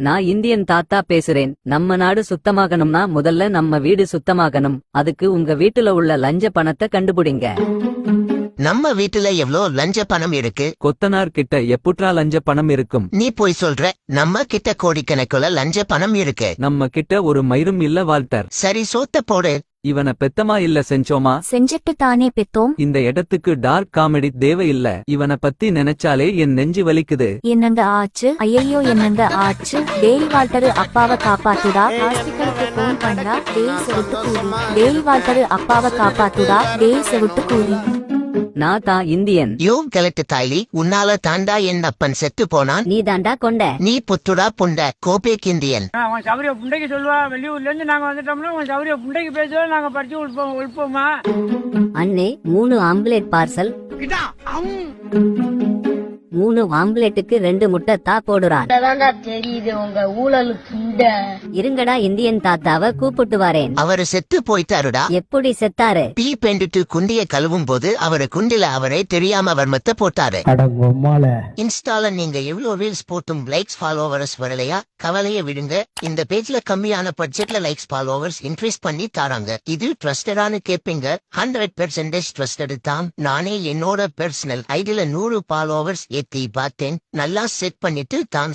நான் இந்தியன் தாத்தா பேசுறேன். நம்ம நாடு சுத்தமாகணும்னா முதல்ல நம்ம வீடு சுத்தமாகணும். அதுக்கு உங்க வீட்டுல உள்ள லஞ்ச பணத்தை கண்டுபிடிங்க. நம்ம வீட்டுல எவ்ளோ லஞ்ச பணம் இருக்கு? கொத்தனார் கிட்ட எப்புட்ரா லஞ்ச பணம் இருக்கும்? நீ போய் சொல்ற. நம்ம கிட்ட கோடிக்கணக்குல லஞ்ச பணம் இருக்கு. நம்ம கிட்ட ஒரு மயிரும் இல்ல வால்டர். சரி சோத்த போடு. இவனை பெத்தமா இல்ல செஞ்சோமா? செஞ்சிட்டு தானே பெத்தோம். இந்த இடத்துக்கு டார்க் காமெடி தேவையில்ல. இவனை பத்தி நினைச்சாலே என் நெஞ்சு வலிக்குது. என்னங்க ஆச்சு? ஐயையோ என்னங்க ஆச்சு? டேய் வால்டரு அப்பாவை காப்பாத்துடா. ஹாஸ்பிட்டலுக்கு போன் பண்ணா டேய் செவுட்டு கூலி. டேய் வால்டரு அப்பாவை காப்பாத்துடா. டேய் செவுட்டு கூலி. நான் தான் இந்தியன். யோ கிழட்டு தாய்லி, உன்னால தாண்டா என் அப்பன் செத்து போனான். நீ தாண்டா கொண்ட. நீ புத்துடா புண்ட கோபேக் இந்தியன். அவன் சௌரிய புண்டைக்கு சொல்லுவா. வெளியூர்ல இருந்து நாங்க வந்துட்டோம்னா அவன் சௌரிய புண்டைக்கு பேசுவா. நாங்க படிச்சு உள்போமா. அண்ணே 3 ஆம்லேட் பார்சல். 3 ஆம்லேட்டுக்கு 2 முட்டை தா போடுறான். தெரியுது உங்க ஊழல் புண்டை. இருங்கடா இந்தியன் தாத்தாவை கூப்பிட்டு வரேன். அவரு செத்து போயிட்டாருடா. எப்படி செத்தாரு? பீ பெண்டுட்டு குண்டிய கழுவும் போது அவரு குண்டில அவரே தெரியாம அவர் மத்த போட்டாரு. இன்ஸ்டால நீங்க எவ்வளவு ரீல்ஸ் போட்டும் லைக்ஸ் ஃபாலோவர்ஸ் வரலையா? கவலைய விடுங்க. இந்த பேஜ்ல கம்மியான பட்ஜெட்ல லைக்ஸ் ஃபாலோவர்ஸ் இன்க்ரீஸ் பண்ணி தாராங்க. இது ட்ரஸ்டடானு கேப்பீங்க. 100% ட்ரஸ்டடு தான். நானே என்னோட பர்சனல் ஐடியில 100 ஃபாலோவர்ஸ் ஏத்தி பார்த்தேன். நல்லா செட் பண்ணிட்டு தான்